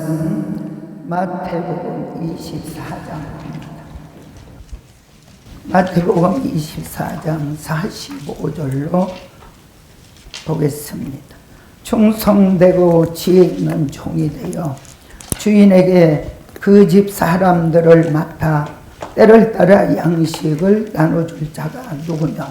말씀 마태복음 24장입니다. 마태복음 24장 45절로 보겠습니다. 충성되고 지혜 있는 종이 되어 주인에게 그 집 사람들을 맡아 때를 따라 양식을 나눠줄 자가 누구냐.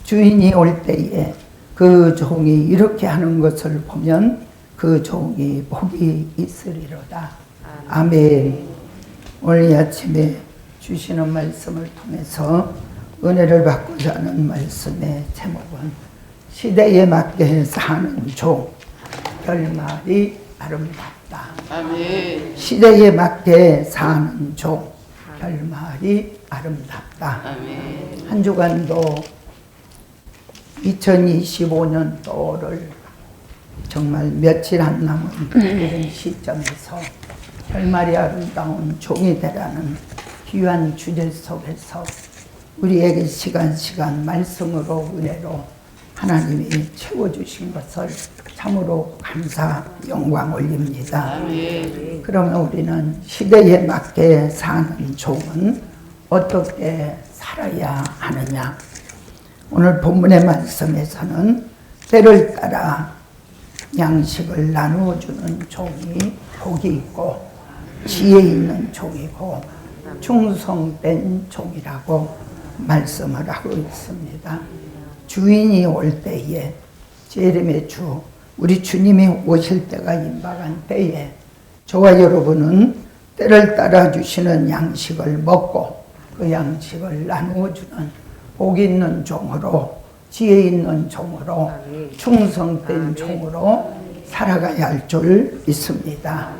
주인이 올 때에 그 종이 이렇게 하는 것을 보면 그 종이 복이 있으리로다. 아멘. 오늘 아침에 주시는 말씀을 통해서 은혜를 받고자 하는 말씀의 제목은 시대에 맞게 사는 종, 결말이 아름답다. 아멘. 시대에 맞게 사는 종, 결말이 아름답다. 아멘. 한 주간도 2025년도를 정말 며칠 안 남은 이런 시점에서 결말이 아름다운 종이 되라는 귀한 주제 속에서 우리에게 시간 말씀으로 은혜로 하나님이 채워주신 것을 참으로 감사 영광 올립니다. 아멘. 그러면 우리는 시대에 맞게 사는 종은 어떻게 살아야 하느냐. 오늘 본문의 말씀에서는 때를 따라 양식을 나누어주는 종이 복이 있고 지혜 있는 종이고 충성된 종이라고 말씀을 하고 있습니다. 주인이 올 때에 재림의 주 우리 주님이 오실 때가 임박한 때에 저와 여러분은 때를 따라 주시는 양식을 먹고 그 양식을 나누어주는 복 있는 종으로 지혜 있는 종으로 충성된 종으로 살아가야 할 줄 믿습니다.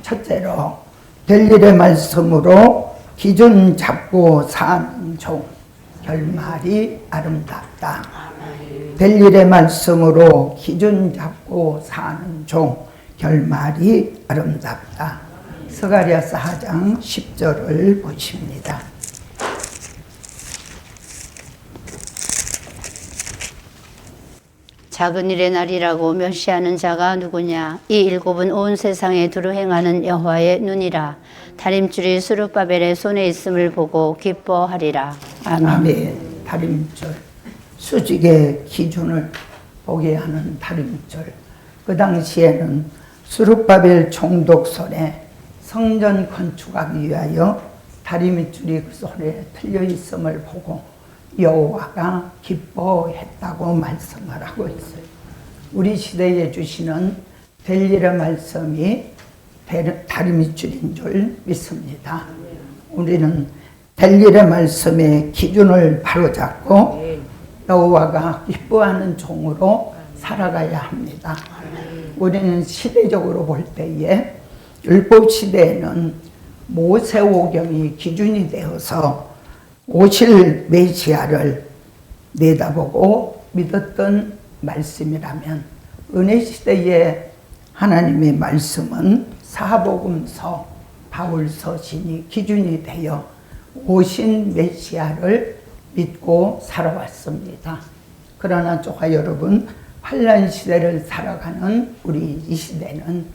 첫째로 될 일의 말씀으로 기준 잡고 사는 종, 결말이 아름답다. 될 일의 말씀으로 기준 잡고 사는 종, 결말이 아름답다. 스가랴서 4장 10절을 보십니다. 작은 일의 날이라고 멸시하는 자가 누구냐. 이 일곱은 온 세상에 두루 행하는 여호와의 눈이라. 다림줄이 스룹바벨의 손에 있음을 보고 기뻐하리라. 아멘. 아멘. 다림줄, 수직의 기준을 보게 하는 다림줄. 그 당시에는 스룹바벨 총독 손에 성전 건축하기 위하여 다림줄이 그 손에 틀려 있음을 보고 여호와가 기뻐했다고 말씀을 하고 있어요. 우리 시대에 주시는 될 일의 말씀이 다리밑줄인 줄 믿습니다. 우리는 될 일의 말씀의 기준을 바로잡고 여호와가 기뻐하는 종으로 살아가야 합니다. 우리는 시대적으로 볼 때에 율법 시대에는 모세오경이 기준이 되어서 오실 메시아를 내다보고 믿었던 말씀이라면 은혜 시대에 하나님의 말씀은 사복음서, 바울서신이 기준이 되어 오신 메시아를 믿고 살아왔습니다. 그러나 조카 여러분, 환란 시대를 살아가는 우리 이 시대는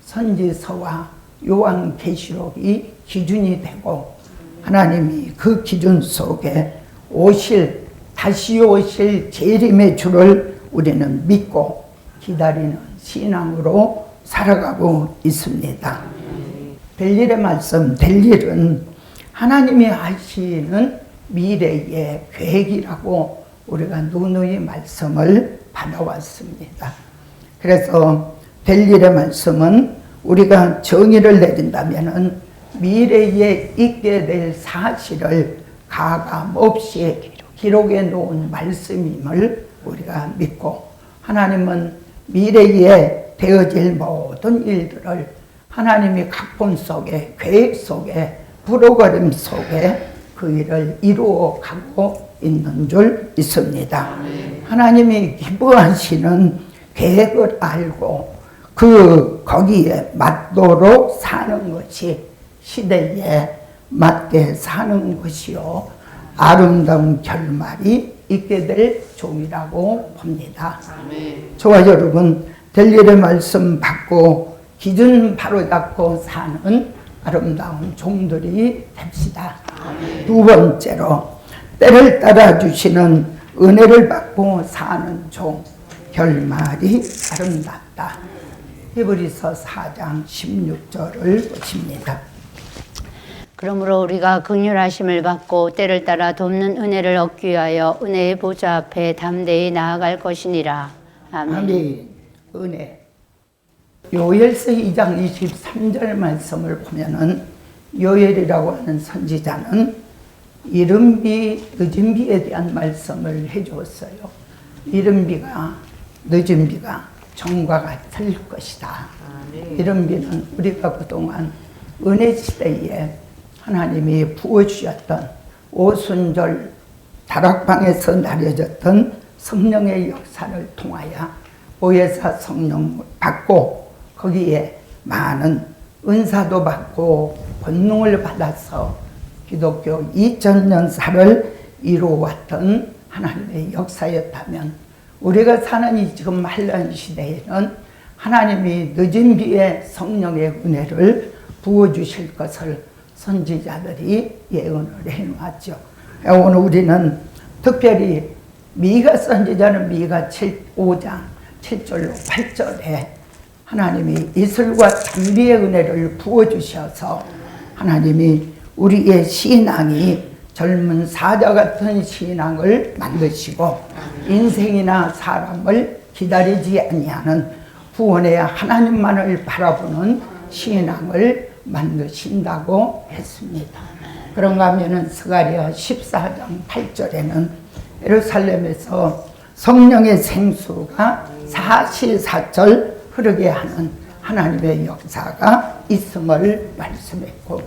선지서와 요한계시록이 기준이 되고 하나님이 그 기준 속에 다시 오실 재림의 주를 우리는 믿고 기다리는 신앙으로 살아가고 있습니다. 될 일의 말씀, 될 일은 하나님이 하시는 미래의 계획이라고 우리가 누누이 말씀을 받아왔습니다. 그래서 될 일의 말씀은 우리가 정의를 내린다면은 미래에 있게 될 사실을 가감 없이 기록해 놓은 말씀임을 우리가 믿고 하나님은 미래에 되어질 모든 일들을 하나님이 각본 속에 계획 속에 프로그램 속에 그 일을 이루어 가고 있는 줄 믿습니다. 하나님이 기뻐하시는 계획을 알고 거기에 맞도록 사는 것이 시대에 맞게 사는 것이요 아름다운 결말이 있게 될 종이라고 봅니다. 아멘. 저와 여러분 될 일의 말씀 받고 기준 바로잡고 사는 아름다운 종들이 됩시다. 두 번째로 때를 따라 주시는 은혜를 받고 사는 종, 결말이 아름답다. 히브리서 4장 16절을 보십니다. 그러므로 우리가 긍휼하심을 받고 때를 따라 돕는 은혜를 얻기 위하여 은혜의 보좌 앞에 담대히 나아갈 것이니라. 아멘. 아멘. 은혜. 요엘서 2장 23절 말씀을 보면은 요엘이라고 하는 선지자는 이른 비, 늦은 비에 대한 말씀을 해주었어요. 이른 비가, 늦은 비가 정과 같을 것이다. 이른 비는 우리가 그동안 은혜 시대에 하나님이 부어주셨던 오순절 다락방에서 나려졌던 성령의 역사를 통하여 보혜사 성령을 받고 거기에 많은 은사도 받고 권능을 받아서 기독교 2000년사를 이루어왔던 하나님의 역사였다면 우리가 사는 이 지금 한란 시대에는 하나님이 늦은 비에 성령의 은혜를 부어주실 것을 선지자들이 예언을 해놓았죠. 오늘 우리는 특별히 미가 선지자는 미가 5장 7절로 8절에 하나님이 이슬과 담비의 은혜를 부어주셔서 하나님이 우리의 신앙이 젊은 사자 같은 신앙을 만드시고 인생이나 사람을 기다리지 아니하는 구원의 하나님만을 바라보는 신앙을 만드신다고 했습니다. 그런가 하면은 스가랴 14장 8절에는 예루살렘에서 성령의 생수가 사시사철 흐르게 하는 하나님의 역사가 있음을 말씀했고,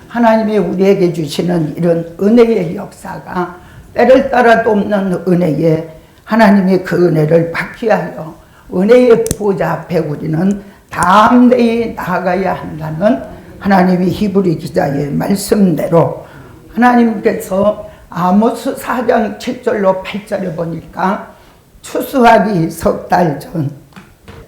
하나님이 우리에게 주시는 이런 은혜의 역사가 때를 따라 돕는 은혜에 하나님이 그 은혜를 받기 위하여 은혜의 보좌 앞에 우리는 담대히 나아가야 한다는 하나님이 히브리 기자의 말씀대로 하나님께서 아모스 4장 7절로 8절에 보니까 추수하기 석 달 전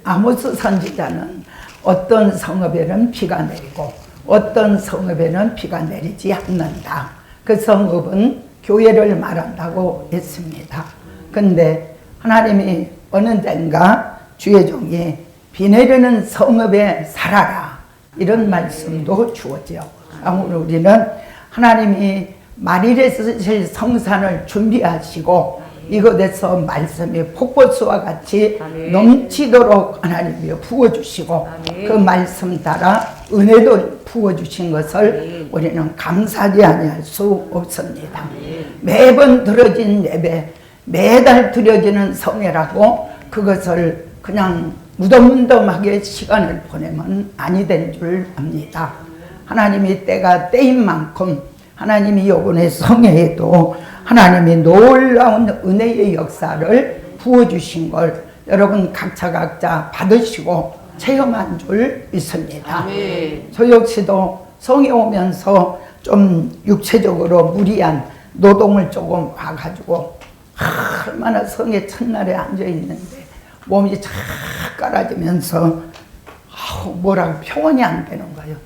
아모스 선지자는 어떤 성읍에는 비가 내리고 어떤 성읍에는 비가 내리지 않는다. 그 성읍은 교회를 말한다고 했습니다. 근데 하나님이 어느 때인가 주의 종이 비 내리는 성읍에 살아라 이런 말씀도 주어져요. 오늘 우리는 하나님이 말일에 쓰실 성산을 준비하시고 이곳에서 말씀이 폭포수와 같이 넘치도록 하나님이 부어주시고 그 말씀 따라 은혜도 부어주신 것을 우리는 감사하지 아니할 수 없습니다. 매번 드려진 예배, 매달 드려지는 성회라고 그것을 그냥 무덤무덤하게 시간을 보내면 아니 된 줄 압니다. 하나님이 때가 때인 만큼 하나님이 요번에 성회에도 하나님이 놀라운 은혜의 역사를 부어주신 걸 여러분 각자 받으시고 체험한 줄 믿습니다. 저 역시도 성에 오면서 좀 육체적으로 무리한 노동을 조금 와가지고 얼마나 성의 첫날에 앉아있는데 몸이 착 깔아지면서 뭐라고 표현이 안 되는 거예요.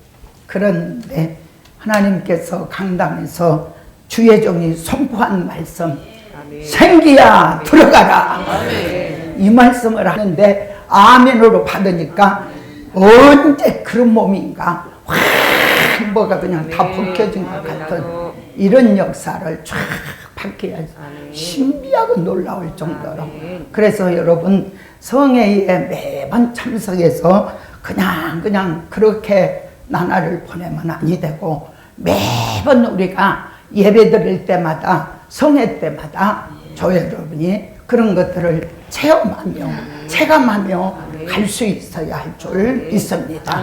그런데 하나님께서 강당에서 주의 종이 선포한 말씀, 생기야 들어가라. 이 말씀을 하는데 아멘으로 받으니까 언제 그런 몸인가 확 뭐가 그냥 다 벗겨진 것 같은 이런 역사를 쫙 받게 해서 신비하고 놀라울 정도로. 그래서 여러분 성회에 매번 참석해서 그냥 그렇게 나날을 보내면 아니 되고 매번 우리가 예배 드릴 때마다 성회 때마다 저 여러분이 그런 것들을 체험하며 체감하며 갈 수 있어야 할 줄 믿습니다.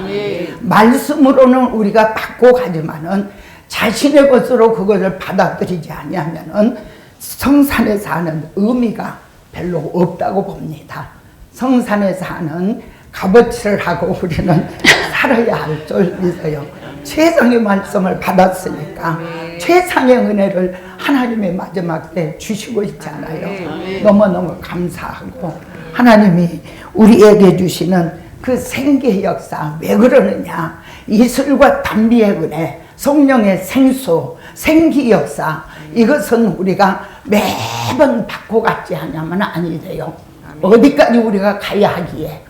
말씀으로는 우리가 받고 가지만은 자신의 것으로 그것을 받아들이지 아니하면은 성산에 사는 의미가 별로 없다고 봅니다. 성산에 사는 값어치를 하고 우리는 살아야 할 줄 믿어요. 최상의 말씀을 받았으니까 최상의 은혜를 하나님의 마지막 때 주시고 있잖아요. 너무너무 감사하고 하나님이 우리에게 주시는 그 생기의 역사 왜 그러느냐? 이슬과 단비의 은혜, 성령의 생수, 생기 역사, 이것은 우리가 매번 받고 갔지 않냐면 아니래요. 어디까지 우리가 가야 하기에?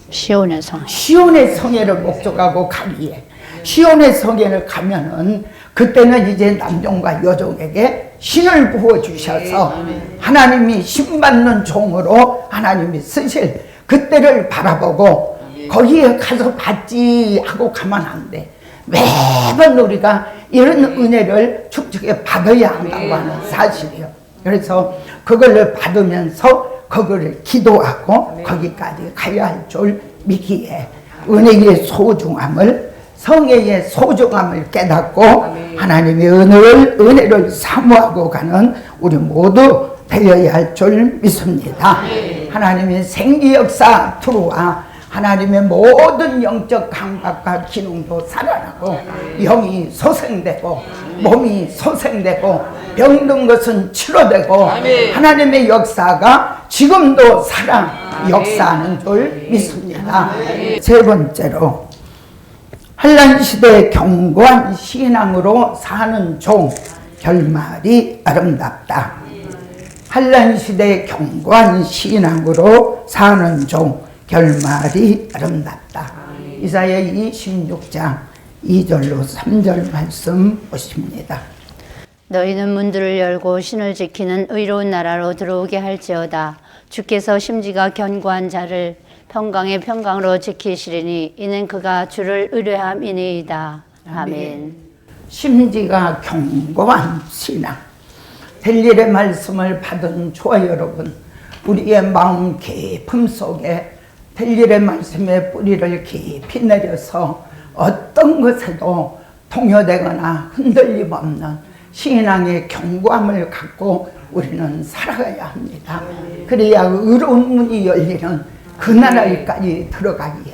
시온의 성. 시온의 성회를 목적하고 가기에, 시온의 성회를 가면은 그때는 이제 남종과 여종에게 신을 부어 주셔서 하나님이 신받는 종으로 하나님이 쓰실 그때를 바라보고 거기에 가서 받지 하고 가면 안 돼. 매번 우리가 이런 은혜를 축적해 받아야 한다고 하는 사실이에요. 그래서 그걸 받으면서 그거를 기도하고 거기까지 가야 할 줄 믿기에 은혜의 소중함을, 성회의 소중함을 깨닫고 하나님의 은혜를 사모하고 가는 우리 모두 되어야 할 줄 믿습니다. 하나님의 생기 역사 들어와 하나님의 모든 영적 감각과 기능도 살아나고 영이 소생되고 몸이 소생되고 병든 것은 치료되고 하나님의 역사가 지금도 역사하는 줄 믿습니다. 세 번째로 한란시대의 견고한 신앙으로 사는 종, 결말이 아름답다. 한란시대의 견고한 신앙으로 사는 종, 결말이 아름답다. 이사야 26장 2절로 3절 말씀 보십니다. 너희는 문들을 열고 신을 지키는 의로운 나라로 들어오게 할지어다. 주께서 심지가 견고한 자를 평강의 평강으로 지키시리니 이는 그가 주를 의뢰함이니이다. 아멘. 심지가 견고한 신앙. 델릴의 말씀을 받은 저와 여러분, 우리의 마음 깊음 속에 델릴의 말씀의 뿌리를 깊이 내려서 어떤 것에도 동요되거나 흔들림 없는 신앙의 견고함을 갖고 우리는 살아가야 합니다. 그래야 의로운 문이 열리는 그 나라에까지 들어가기에.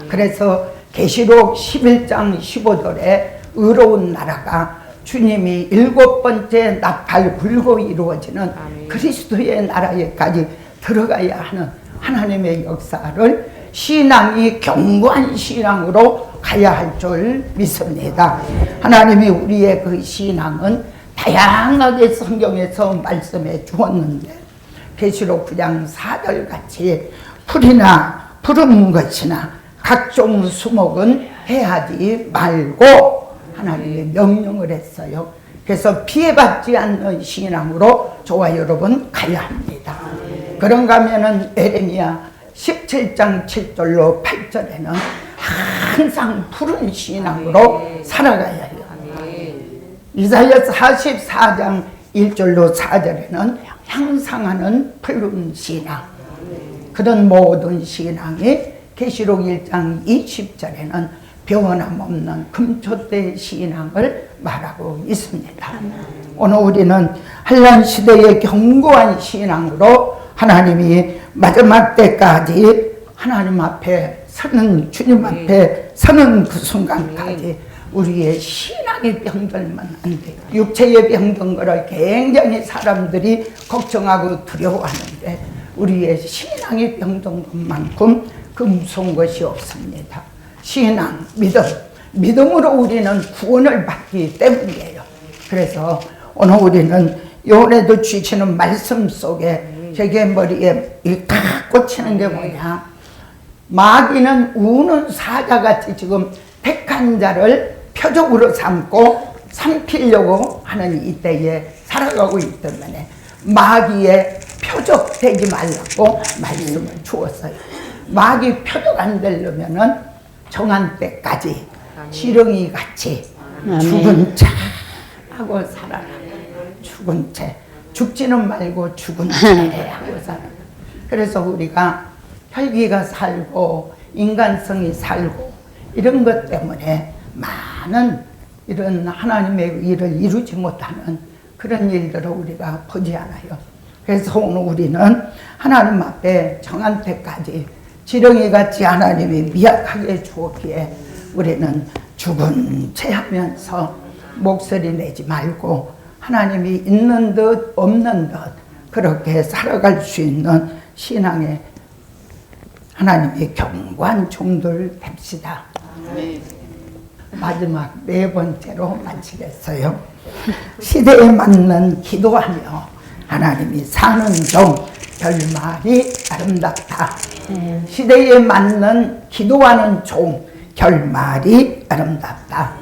그래서 계시록 11장 15절에 의로운 나라가 주님이 7번째 나팔 불고 이루어지는 그리스도의 나라에까지 들어가야 하는 하나님의 역사를 신앙이 견고한 신앙으로 가야 할 줄 믿습니다. 하나님이 우리의 그 신앙은 다양하게 성경에서 말씀해 주었는데 계시록 9장 4절 같이 풀이나 푸른 것이나 각종 수목은 해하지 말고 하나님의 명령을 했어요. 그래서 피해받지 않는 신앙으로 저와 여러분 가야 합니다. 그런가 하면은 에레미야 17장 7절로 8절에는 항상 푸른 신앙으로 살아가야 해요. 이사야 44장 1절로 4절에는 향상하는 푸른 신앙. 그런 모든 신앙이 계시록 1장 20절에는 변함없는 금초대 신앙을 말하고 있습니다. 오늘 우리는 한란시대의 견고한 신앙으로 하나님이 마지막 때까지 하나님 앞에 서는, 주님 앞에 서는 그 순간까지 우리의 신앙이 병들면 안 돼요. 육체의 병든 거를 굉장히 사람들이 걱정하고 두려워하는데 우리의 신앙이 병든 것만큼 그 무서운 것이 없습니다. 신앙, 믿음으로 우리는 구원을 받기 때문이에요. 그래서 오늘 우리는 요번에도 주시는 말씀 속에 제게 머리에 딱 꽂히는 게 뭐냐, 마귀는 우는 사자같이 지금 택한 자를 표적으로 삼고 삼키려고 하는 이때에 살아가고 있기 때문에 마귀의 표적 되지 말라고 말씀을 주었어요. 마귀 표적 안 되려면은 정한 때까지 지렁이 같이 죽은 채 하고 살아라. 죽은 채. 죽지는 말고 죽은 채 하고 살아. 그래서 우리가 혈기가 살고 인간성이 살고 이런 것 때문에 많은 이런 하나님의 일을 이루지 못하는 그런 일들을 우리가 보지 않아요. 그래서 오늘 우리는 하나님 앞에 정한 때까지 지렁이같이 하나님이 미약하게 주었기에 우리는 죽은 채 하면서 목소리 내지 말고 하나님이 있는 듯 없는 듯 그렇게 살아갈 수 있는 신앙의 하나님의 견고한 종들 됩시다. 아멘. 마지막 네 번째로 마치겠어요. 시대에 맞는 기도하며 하나님이 사는 종, 결말이 아름답다. 시대에 맞는 기도하는 종, 결말이 아름답다.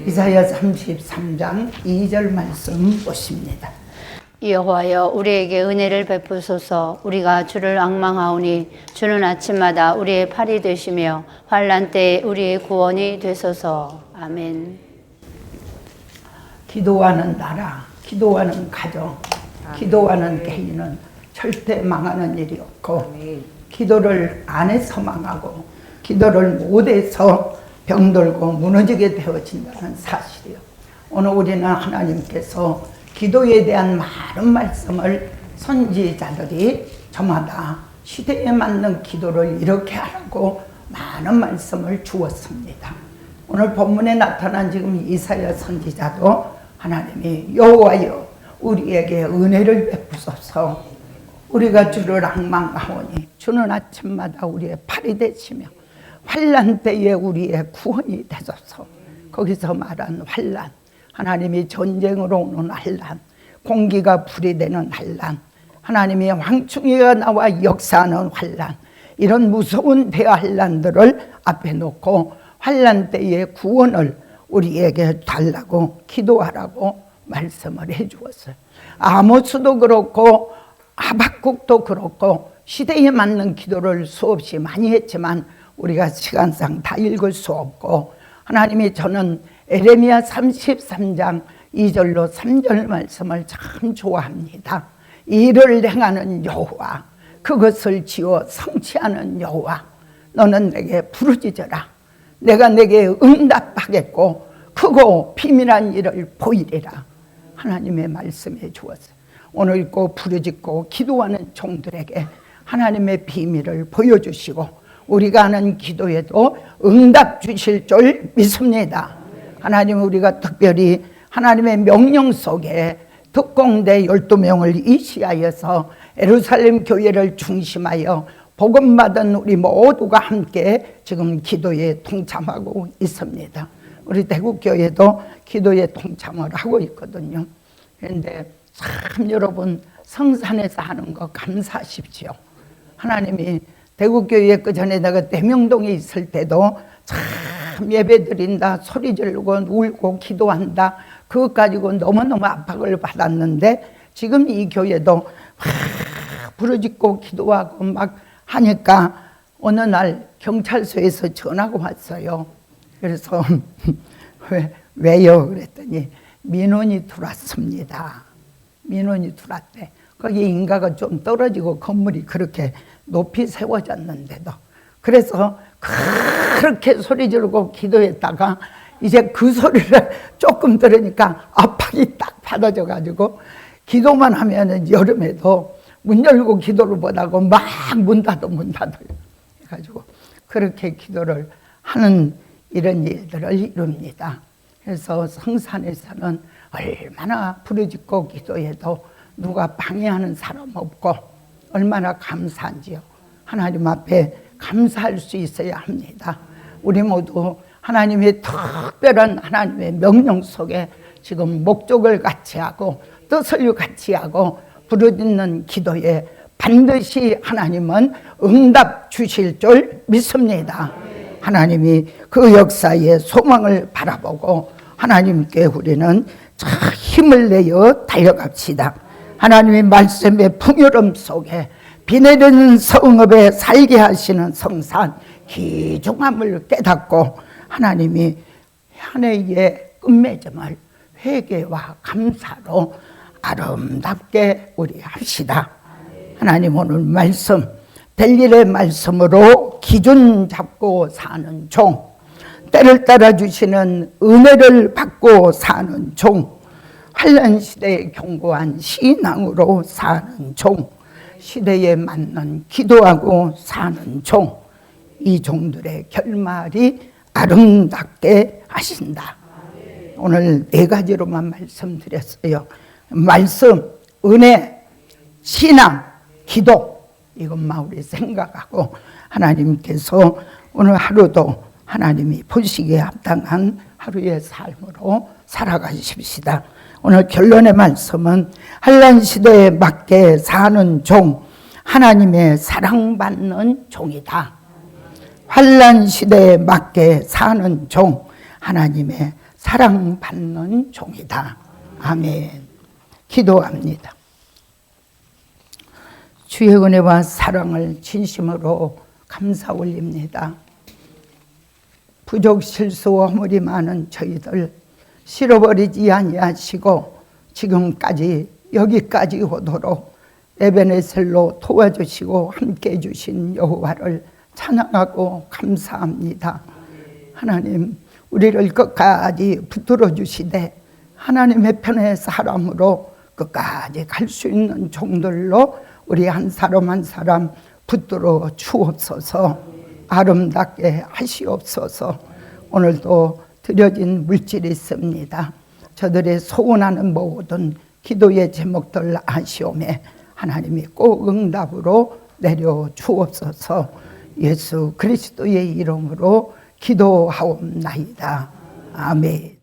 이사야 33장 2절 말씀 보십니다. 여호와여 우리에게 은혜를 베푸소서. 우리가 주를 앙망하오니 주는 아침마다 우리의 팔이 되시며 환난 때에 우리의 구원이 되소서. 아멘. 기도하는 나라, 기도하는 가정, 기도하는 개인은 절대 망하는 일이 없고, 기도를 안 해서 망하고 기도를 못해서 병들고 무너지게 되어진다는 사실이요. 오늘 우리는 하나님께서 기도에 대한 많은 말씀을 선지자들이 저마다 시대에 맞는 기도를 이렇게 하라고 많은 말씀을 주었습니다. 오늘 본문에 나타난 지금 이사야 선지자도 하나님이 여호와여 우리에게 은혜를 베푸소서. 우리가 주를 앙망하오니 주는 아침마다 우리의 팔이 되시며 환난 때에 우리의 구원이 되소서. 거기서 말한 환난, 하나님이 전쟁으로 오는 환난, 공기가 불이 되는 환난, 하나님의 황충이가 나와 역사하는 환난, 이런 무서운 대환란들을 앞에 놓고 환난 때의 구원을 우리에게 달라고 기도하라고 말씀을 해주었어요. 아모스도 그렇고 하박국도 그렇고 시대에 맞는 기도를 수없이 많이 했지만 우리가 시간상 다 읽을 수 없고, 하나님이 저는 에레미야 33장 2절로 3절 말씀을 참 좋아합니다. 일을 행하는 여호와, 그것을 지어 성취하는 여호와, 너는 내게 부르짖어라. 내가 내게 응답하겠고 크고 비밀한 일을 보이리라. 하나님의 말씀해 주었어요. 오늘 꼭 부르짖고 기도하는 종들에게 하나님의 비밀을 보여주시고 우리가 하는 기도에도 응답 주실 줄 믿습니다. 하나님, 우리가 특별히 하나님의 명령 속에 특공대 12명을 이시하여서 예루살렘 교회를 중심하여 복음받은 우리 모두가 함께 지금 기도에 동참하고 있습니다. 우리 대구교회도 기도에 동참을 하고 있거든요. 그런데 참 여러분 성산에서 하는 거 감사하십시오. 하나님이 대구교회 그 전에 내가 대명동에 있을 때도 참 예배 드린다, 소리 지르고 울고 기도한다, 그것 가지고 너무너무 압박을 받았는데 지금 이 교회도 막 부르짖고 기도하고 막 하니까 어느 날 경찰서에서 전화가 왔어요. 그래서 왜요? 그랬더니 민원이 들어왔습니다. 민원이 들어왔대. 거기 인가가 좀 떨어지고 건물이 그렇게 높이 세워졌는데도. 그래서 그렇게 소리 지르고 기도했다가 이제 그 소리를 조금 들으니까 압박이 딱 받아져 가지고 기도만 하면은 여름에도 문 열고 기도를 못하고 막 문 닫아 해가지고 그렇게 기도를 하는 이런 일들을 이룹니다. 그래서 성산에서는 얼마나 부르짖고 기도해도 누가 방해하는 사람 없고 얼마나 감사한지요. 하나님 앞에 감사할 수 있어야 합니다. 우리 모두 하나님의 특별한 하나님의 명령 속에 지금 목적을 같이 하고 뜻을 같이 하고 부르짖는 기도에 반드시 하나님은 응답 주실 줄 믿습니다. 하나님이 그 역사의 소망을 바라보고 하나님께 우리는 힘을 내어 달려갑시다. 하나님의 말씀의 풍요로움 속에 비 내리는 성읍에 살게 하시는 성산 귀중함을 깨닫고 하나님이 한 해의 끝맺음을 회개와 감사로 아름답게 우리 합시다. 하나님, 오늘 말씀 델릴의 말씀으로 기준 잡고 사는 종, 때를 따라 주시는 은혜를 받고 사는 종, 환난 시대에 견고한 신앙으로 사는 종, 시대에 맞는 기도하고 사는 종, 이 종들의 결말이 아름답게 하신다. 오늘 네 가지로만 말씀드렸어요. 말씀, 은혜, 신앙, 기도, 이것만 우리 생각하고 하나님께서 오늘 하루도 하나님이 보시기에 합당한 하루의 삶으로 살아가십시다. 오늘 결론의 말씀은 환난 시대에 맞게 사는 종, 하나님의 사랑받는 종이다. 환난 시대에 맞게 사는 종, 하나님의 사랑받는 종이다. 아멘. 기도합니다. 주의 은혜와 사랑을 진심으로 감사 올립니다. 부족 실수 허물이 많은 저희들 실어버리지 아니하시고 지금까지 여기까지 오도록 에베네셀로 도와주시고 함께해 주신 여호와를 찬양하고 감사합니다. 하나님, 우리를 끝까지 붙들어 주시되 하나님의 편의 사람으로 끝까지 갈 수 있는 종들로 우리 한 사람 한 사람 붙들어 주옵소서. 아름답게 하시옵소서. 오늘도 드려진 물질이 있습니다. 저들의 소원하는 모든 기도의 제목들 아시오매 하나님이 꼭 응답으로 내려 주옵소서. 예수 그리스도의 이름으로 기도하옵나이다. 아멘.